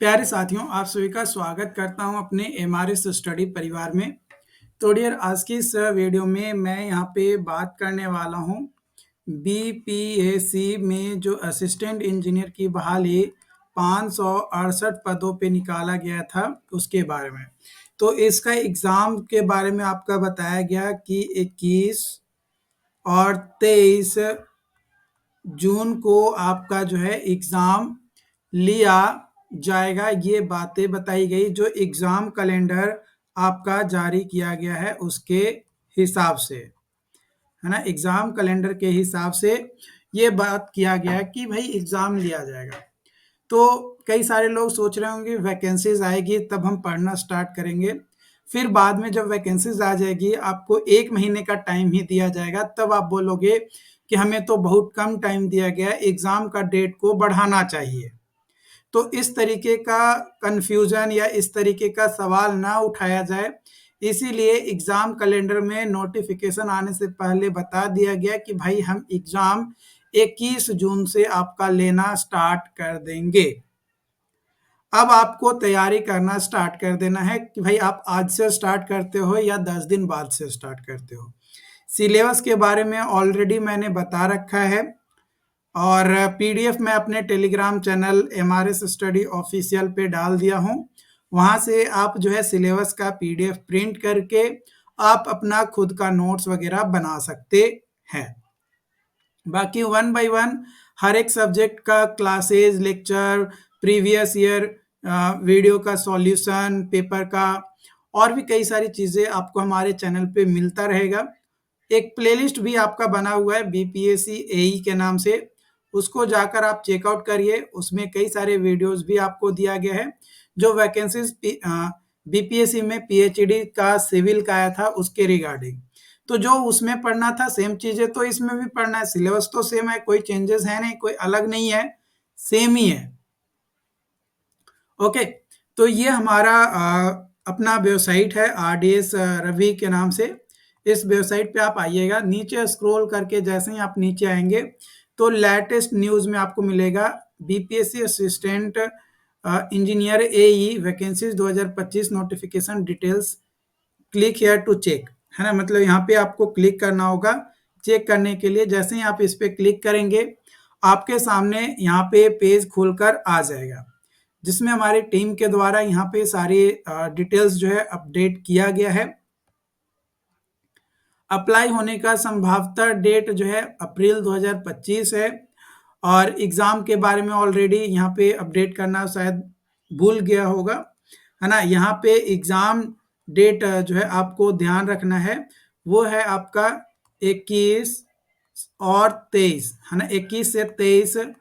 प्यारे साथियों, आप सभी का स्वागत करता हूं अपने एमआरएस स्टडी परिवार में। तो डियर, आज की इस वीडियो में मैं यहां पे बात करने वाला हूं बीपीएससी में जो असिस्टेंट इंजीनियर की बहाली 568 पदों पे निकाला गया था उसके बारे में। तो इसका एग्ज़ाम के बारे में आपका बताया गया कि 21 और 23 जून को आपका जो है एग्ज़ाम लिया जाएगा। ये बातें बताई गई जो एग्ज़ाम कैलेंडर आपका जारी किया गया है उसके हिसाब से, है ना। एग्ज़ाम कैलेंडर के हिसाब से ये बात किया गया कि भाई एग्ज़ाम लिया जाएगा। तो कई सारे लोग सोच रहे होंगे वैकेंसीज आएगी तब हम पढ़ना स्टार्ट करेंगे। फिर बाद में जब वैकेंसीज आ जाएगी आपको 1 महीने का टाइम ही दिया जाएगा, तब आप बोलोगे कि हमें तो बहुत कम टाइम दिया गया है, एग्ज़ाम का डेट को बढ़ाना चाहिए। तो इस तरीके का कन्फ्यूजन या इस तरीके का सवाल ना उठाया जाए, इसीलिए एग्ज़ाम कैलेंडर में नोटिफिकेशन आने से पहले बता दिया गया कि भाई हम एग्ज़ाम 21 जून से आपका लेना स्टार्ट कर देंगे। अब आपको तैयारी करना स्टार्ट कर देना है कि भाई आप आज से स्टार्ट करते हो या 10 दिन बाद से स्टार्ट करते हो। सिलेबस के बारे में ऑलरेडी मैंने बता रखा है और पीडीएफ मैं अपने Telegram channel MRS study official पे डाल दिया हूँ। वहाँ से आप जो है सिलेबस का पीडीएफ प्रिंट करके आप अपना खुद का नोट्स वगैरह बना सकते हैं। बाकी वन बाय वन हर एक सब्जेक्ट का classes, lecture, previous year video का सॉल्यूशन, पेपर का और भी कई सारी चीज़ें आपको हमारे चैनल पे मिलता रहेगा। एक प्लेलिस्ट भी आपका बना हुआ है बीपीएससी एई के नाम से, उसको जाकर आप चेकआउट करिए। उसमें कई सारे वीडियोस भी आपको दिया गया है जो वैकेंसीज बीपीएससी में पीएचडी का सिविल का आया था उसके रिगार्डिंग। तो जो उसमें पढ़ना था सेम चीज़ें तो इसमें भी पढ़ना है। सिलेबस तो सेम है, कोई चेंजेस है नहीं, कोई अलग नहीं है, सेम ही है। ओके, तो ये हमारा अपना वेबसाइट है आरडीएस रवि के नाम से। इस वेबसाइट पे आप आइएगा, नीचे स्क्रॉल करके जैसे ही आप नीचे आएंगे तो लेटेस्ट न्यूज़ में आपको मिलेगा BPSC assistant engineer AE vacancies 2025 notification details, click here to check, है ना। मतलब यहाँ पे आपको क्लिक करना होगा चेक करने के लिए। जैसे ही आप इस पे क्लिक करेंगे आपके सामने यहाँ पे पेज खुलकर आ जाएगा जिसमें हमारी टीम के द्वारा यहाँ पे सारी डिटेल्स जो है अपडेट किया गया है। अप्लाई होने का संभावतः डेट जो है अप्रैल 2025 है और एग्ज़ाम के बारे में ऑलरेडी यहाँ पे अपडेट करना शायद भूल गया होगा, है ना। यहाँ पे एग्ज़ाम डेट जो है आपको ध्यान रखना है, वो है आपका 21 और 23, है ना। 21 से 23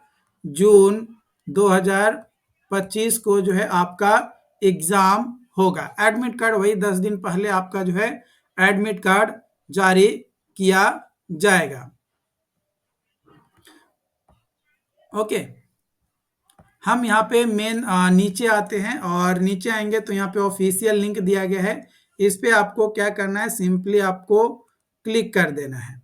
जून 2025 को जो है आपका एग्ज़ाम होगा। एडमिट कार्ड वही 10 दिन पहले आपका जो है एडमिट कार्ड जारी किया जाएगा। ओके, हम यहाँ पे मेन नीचे आते हैं और नीचे आएंगे तो यहाँ पे ऑफिशियल लिंक दिया गया है। इस पे आपको क्या करना है, सिंपली आपको क्लिक कर देना है।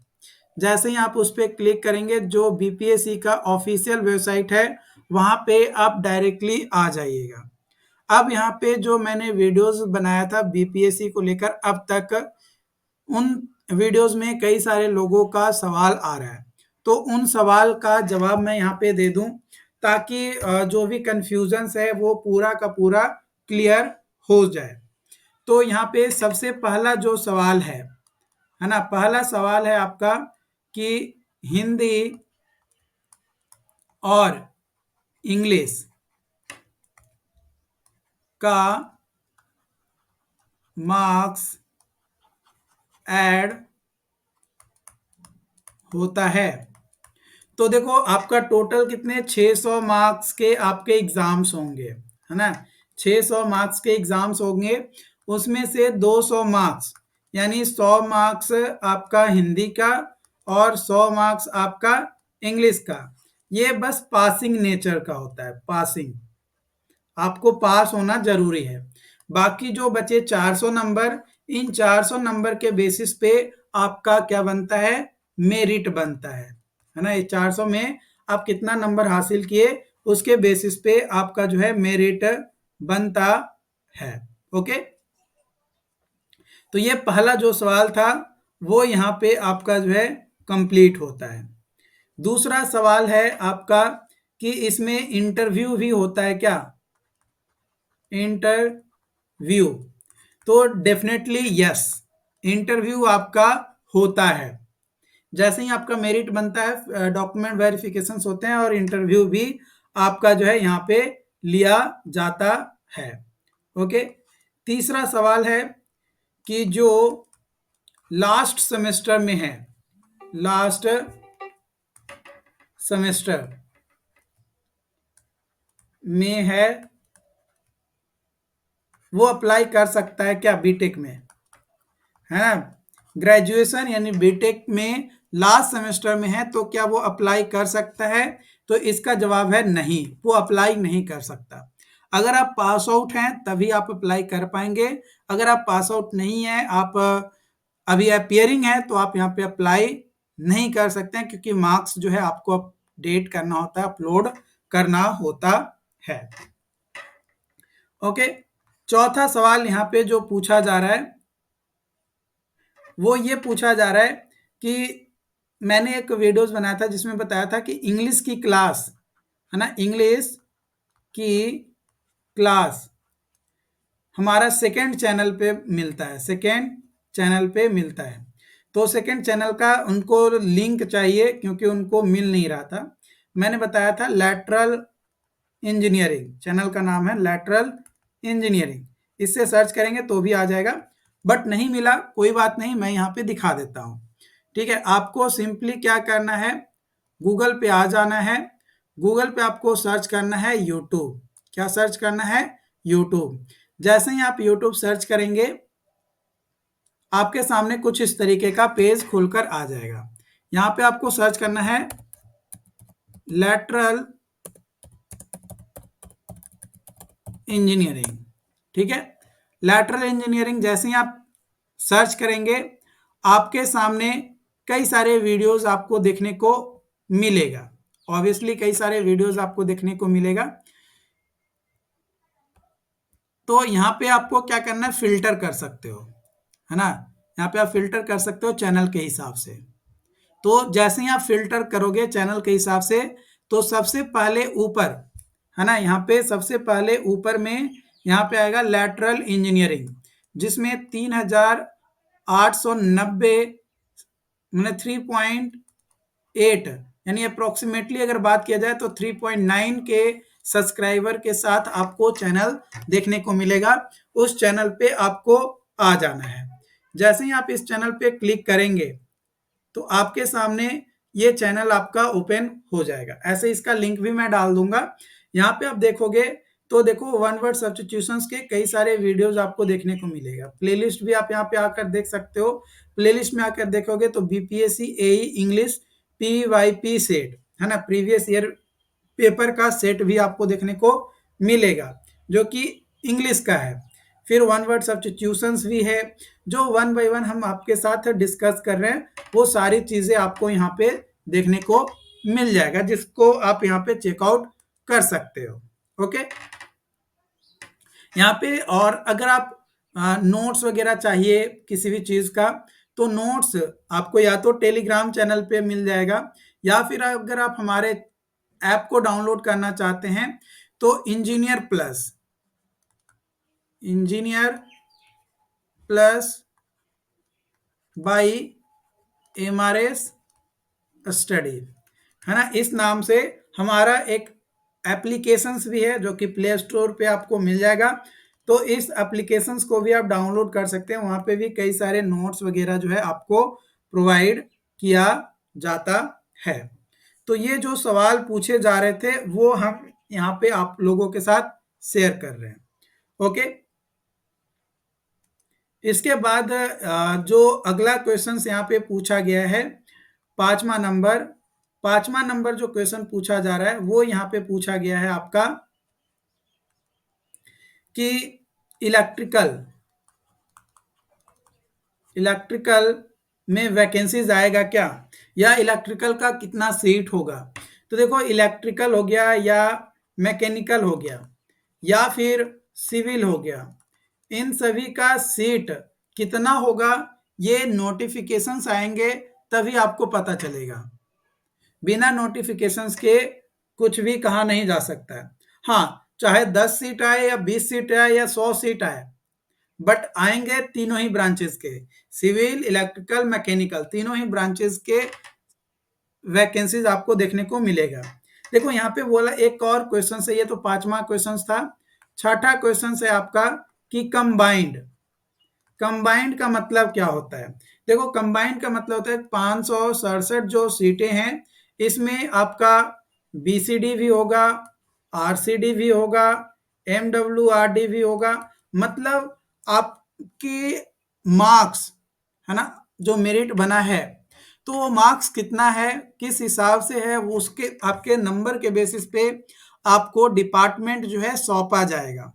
जैसे ही आप उस पर क्लिक करेंगे जो बीपीएससी का ऑफिशियल वेबसाइट है वहाँ पे आप डायरेक्टली आ जाइएगा। अब यहाँ पे जो मैंने वीडियोस बनाया था बीपीएससी को लेकर अब तक, उन वीडियोस में कई सारे लोगों का सवाल आ रहा है, तो उन सवाल का जवाब मैं यहाँ पे दे दूं ताकि जो भी कंफ्यूजन्स है वो पूरा का पूरा क्लियर हो जाए। तो यहाँ पे सबसे पहला जो सवाल है ना, पहला सवाल है आपका कि हिंदी और इंग्लिश का मार्क्स ऐड होता है। तो देखो आपका टोटल कितने 600 मार्क्स के आपके एग्जाम्स होंगे, है ना। 600 मार्क्स के एग्जाम्स होंगे, उसमें से 200 मार्क्स यानी 100 मार्क्स आपका हिंदी का और 100 मार्क्स आपका इंग्लिश का। ये बस पासिंग नेचर का होता है, पासिंग, आपको पास होना जरूरी है। बाकी जो बचे 400 नंबर, इन 400 नंबर के बेसिस पे आपका क्या बनता है, मेरिट बनता है ना। ये 400 में आप कितना नंबर हासिल किए उसके बेसिस पे आपका जो है मेरिट बनता है। ओके, तो ये पहला जो सवाल था वो यहाँ पे आपका जो है कंप्लीट होता है। दूसरा सवाल है आपका कि इसमें इंटरव्यू भी होता है क्या? इंटरव्यू, तो डेफिनेटली यस, इंटरव्यू आपका होता है। जैसे ही आपका मेरिट बनता है, डॉक्यूमेंट वेरिफिकेशंस होते हैं और इंटरव्यू भी आपका जो है यहाँ पे लिया जाता है। ओके, तीसरा सवाल है कि जो लास्ट सेमेस्टर में है, लास्ट सेमेस्टर में है, वो अप्लाई कर सकता है क्या बीटेक में? है ना, ग्रेजुएशन यानी बीटेक में लास्ट सेमेस्टर में है तो क्या वो अप्लाई कर सकता है? तो इसका जवाब है नहीं, वो अप्लाई नहीं कर सकता। अगर आप पास आउट हैं तभी आप अप्लाई कर पाएंगे। अगर आप पास आउट नहीं है, आप अभी अपियरिंग है, तो आप यहाँ पे अप्लाई नहीं कर सकते हैं, क्योंकि मार्क्स जो है आपको अपडेट करना होता है, अपलोड करना होता है। ओके, चौथा सवाल यहाँ पे जो पूछा जा रहा है वो ये पूछा जा रहा है कि मैंने एक वीडियोस बनाया था जिसमें बताया था कि इंग्लिश की क्लास, है ना, इंग्लिश की क्लास हमारा सेकेंड चैनल पे मिलता है, सेकेंड चैनल पे मिलता है। तो सेकेंड चैनल का उनको लिंक चाहिए क्योंकि उनको मिल नहीं रहा था। मैंने बताया था लैटरल इंजीनियरिंग, चैनल का नाम है लैटरल इंजीनियरिंग, इससे सर्च करेंगे तो भी आ जाएगा, बट नहीं मिला, कोई बात नहीं, मैं यहाँ पे दिखा देता हूँ। ठीक है, आपको सिंपली क्या करना है, गूगल पे आ जाना है, गूगल पे आपको सर्च करना है यूट्यूब। क्या सर्च करना है? यूट्यूब। जैसे ही आप यूट्यूब सर्च करेंगे आपके सामने कुछ इस तरीके का पेज खुलकर आ जाएगा। यहाँ पे आपको सर्च करना है लैटरल इंजीनियरिंग। ठीक है, लैटरल इंजीनियरिंग जैसे ही आप सर्च करेंगे आपके सामने कई सारे वीडियोस आपको देखने को मिलेगा। ऑब्वियसली कई सारे वीडियोस आपको देखने को मिलेगा। तो यहाँ पे आपको क्या करना है, फिल्टर कर सकते हो, है ना, यहाँ पे आप फिल्टर कर सकते हो चैनल के हिसाब से। तो जैसे ही आप फिल्टर करोगे चैनल के हिसाब से, तो सबसे पहले ऊपर, है ना, यहाँ पे सबसे पहले ऊपर में यहाँ पे आएगा लैटरल इंजीनियरिंग, जिसमें 3890 मैंने 3.8 यानी अप्रोक्सीमेटली अगर बात किया जाए तो 3.9 के सब्सक्राइबर के साथ आपको चैनल देखने को मिलेगा। उस चैनल पे आपको आ जाना है। जैसे ही आप इस चैनल पे क्लिक करेंगे तो आपके सामने ये चैनल आपका ओपन हो जाएगा। ऐसे इसका लिंक भी मैं डाल दूंगा। यहाँ पे आप देखोगे तो देखो वन वर्ड सब्स्टिट्यूशंस के कई सारे वीडियोस आपको देखने को मिलेगा। प्लेलिस्ट भी आप यहाँ पे आकर देख सकते हो। प्लेलिस्ट में आकर देखोगे तो बीपीएससी एई इंग्लिश पीवाईपी सेट, है ना, प्रीवियस ईयर पेपर का सेट भी आपको देखने को मिलेगा जो कि इंग्लिश का है। फिर वन वर्ड सब्स्टिट्यूशंस भी है, जो वन बाय वन हम आपके साथ डिस्कस कर रहे हैं, वो सारी चीजें आपको यहाँ पे देखने को मिल जाएगा, जिसको आप यहाँ पे चेकआउट कर सकते हो। ओके, यहाँ पे और अगर आप नोट्स वगैरह चाहिए किसी भी चीज का, तो नोट्स आपको या तो टेलीग्राम चैनल पे मिल जाएगा, या फिर अगर आप हमारे ऐप को डाउनलोड करना चाहते हैं तो engineer plus by MRS study, है ना, इस नाम से हमारा एक एप्लीकेशंस भी है जो कि प्ले स्टोर पे आपको मिल जाएगा। तो इस एप्लीकेशंस को भी आप डाउनलोड कर सकते हैं, वहाँ पे भी कई सारे नोट्स वगैरह जो है आपको प्रोवाइड किया जाता है। तो ये जो सवाल पूछे जा रहे थे वो हम यहाँ पे आप लोगों के साथ शेयर कर रहे हैं। ओके, इसके बाद जो अगला क्वेश्चन यहाँ पे पूछा गया है, पांचवा नंबर जो क्वेश्चन पूछा जा रहा है वो यहाँ पे पूछा गया है आपका कि इलेक्ट्रिकल में वैकेंसीज आएगा क्या, या इलेक्ट्रिकल का कितना सीट होगा। तो देखो इलेक्ट्रिकल हो गया या मैकेनिकल हो गया या फिर सिविल हो गया, इन सभी का सीट कितना होगा ये नोटिफिकेशंस आएंगे तभी आपको पता चलेगा। बिना नोटिफिकेशंस के कुछ भी कहा नहीं जा सकता है। हाँ, चाहे 10 सीट आए या 20 सीट आए या 100 सीट आए, बट आएंगे तीनों ही ब्रांचेस के, सिविल, इलेक्ट्रिकल, मैकेनिकल, तीनों ही ब्रांचेस के वैकेंसीज आपको देखने को मिलेगा। देखो यहाँ पे बोला एक और क्वेश्चन है, ये तो 5वां क्वेश्चन था। छठा क्वेश्चन है आपका कि कंबाइंड, कंबाइंड का मतलब क्या होता है। देखो कंबाइंड का मतलब होता है 567 जो सीटें हैं इसमें आपका बीसीडी भी होगा, आरसीडी भी होगा, एमडब्ल्यूआरडी भी होगा, मतलब आपके मार्क्स है ना, जो मेरिट बना है तो वो मार्क्स कितना है, किस हिसाब से है, वो उसके आपके नंबर के बेसिस पे आपको डिपार्टमेंट जो है सौंपा जाएगा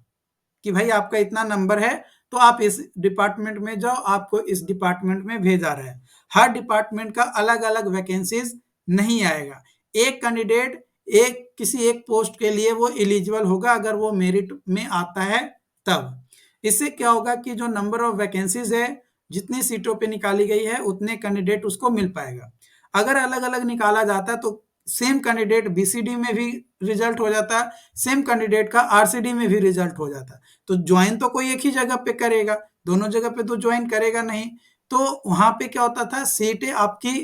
कि भाई आपका इतना नंबर है तो आप इस डिपार्टमेंट में जाओ, आपको इस डिपार्टमेंट में भेजा रहा है। हर डिपार्टमेंट का अलग अलग वैकेंसीज नहीं आएगा। एक कैंडिडेट एक किसी एक पोस्ट के लिए वो एलिजिबल होगा अगर वो मेरिट में आता है तब। इससे क्या होगा कि जो नंबर ऑफ वैकेंसीज है, जितनी सीटों पे निकाली गई है उतने कैंडिडेट उसको मिल पाएगा। अगर अलग अलग निकाला जाता है तो सेम कैंडिडेट बीसीडी में भी रिजल्ट हो जाता, सेम कैंडिडेट का आरसीडी में भी रिजल्ट हो जाता, तो ज्वाइन तो कोई एक ही जगह पे करेगा, दोनों जगह पे तो ज्वाइन करेगा नहीं। तो वहां पे क्या होता था, सीटें आपकी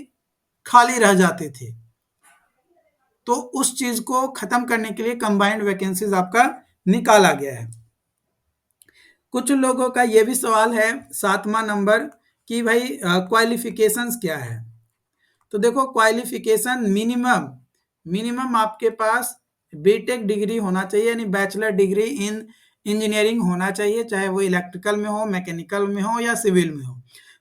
खाली रह जाती थी। तो उस चीज को खत्म करने के लिए कंबाइंड वैकेंसीज आपका निकाला गया है। कुछ लोगों का ये भी सवाल है 7वां नंबर कि भाई क्वालिफिकेशंस क्या है। तो देखो क्वालिफिकेशन मिनिमम मिनिमम आपके पास बीटेक डिग्री होना चाहिए, यानी बैचलर डिग्री इन इंजीनियरिंग होना चाहिए, चाहे वो इलेक्ट्रिकल में हो, मैकेनिकल में हो या सिविल में हो।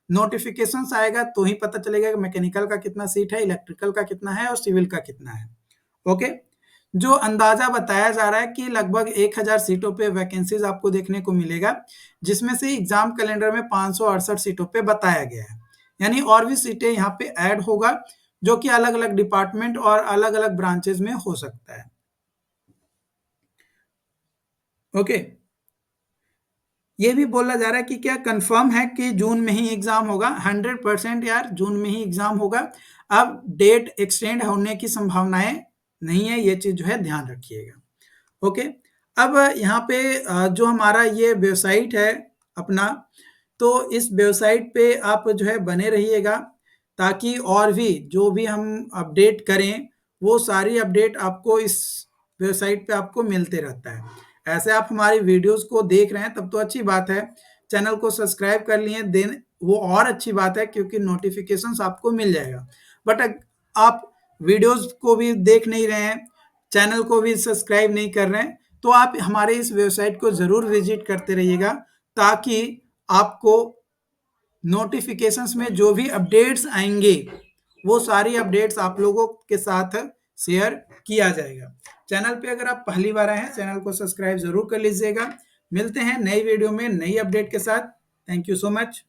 नोटिफिकेशंस आएगा तो ही पता चलेगा कि मैकेनिकल का कितना सीट है, इलेक्ट्रिकल का कितना है और सिविल का कितना है। ओके, जो अंदाजा बताया जा रहा है कि लगभग 1000 सीटों पे वैकेंसीज आपको देखने को मिलेगा, जिसमें से एग्जाम कैलेंडर में 568 सीटों पे बताया गया है, यानी और भी सीटें यहाँ पे ऐड होगा जो कि अलग अलग डिपार्टमेंट और अलग अलग ब्रांचेज में हो सकता है। ओके, ये भी बोला जा रहा है कि क्या कंफर्म है कि जून में ही एग्जाम होगा। 100% यार, जून में ही एग्जाम होगा। अब डेट एक्सटेंड होने की संभावनाएं नहीं है, ये चीज जो है ध्यान रखिएगा। ओके, अब यहाँ पे जो हमारा ये वेबसाइट है अपना, तो इस वेबसाइट पे आप जो है बने रहिएगा ताकि और भी जो भी हम अपडेट करें वो सारी अपडेट आपको इस वेबसाइट पे आपको मिलते रहता है। ऐसे आप हमारी वीडियोस को देख रहे हैं तब तो अच्छी बात है, चैनल को सब्सक्राइब कर लिए देन वो और अच्छी बात है क्योंकि नोटिफिकेशंस आपको मिल जाएगा। बट आप वीडियोस को भी देख नहीं रहे हैं, चैनल को भी सब्सक्राइब नहीं कर रहे हैं, तो आप हमारे इस वेबसाइट को जरूर विजिट करते रहिएगा ताकि आपको नोटिफिकेशंस में जो भी अपडेट्स आएंगे वो सारी अपडेट्स आप लोगों के साथ शेयर किया जाएगा। चैनल पे अगर आप पहली बार आए हैं, चैनल को सब्सक्राइब जरूर कर लीजिएगा। मिलते हैं नई वीडियो में नई अपडेट के साथ। Thank you so much.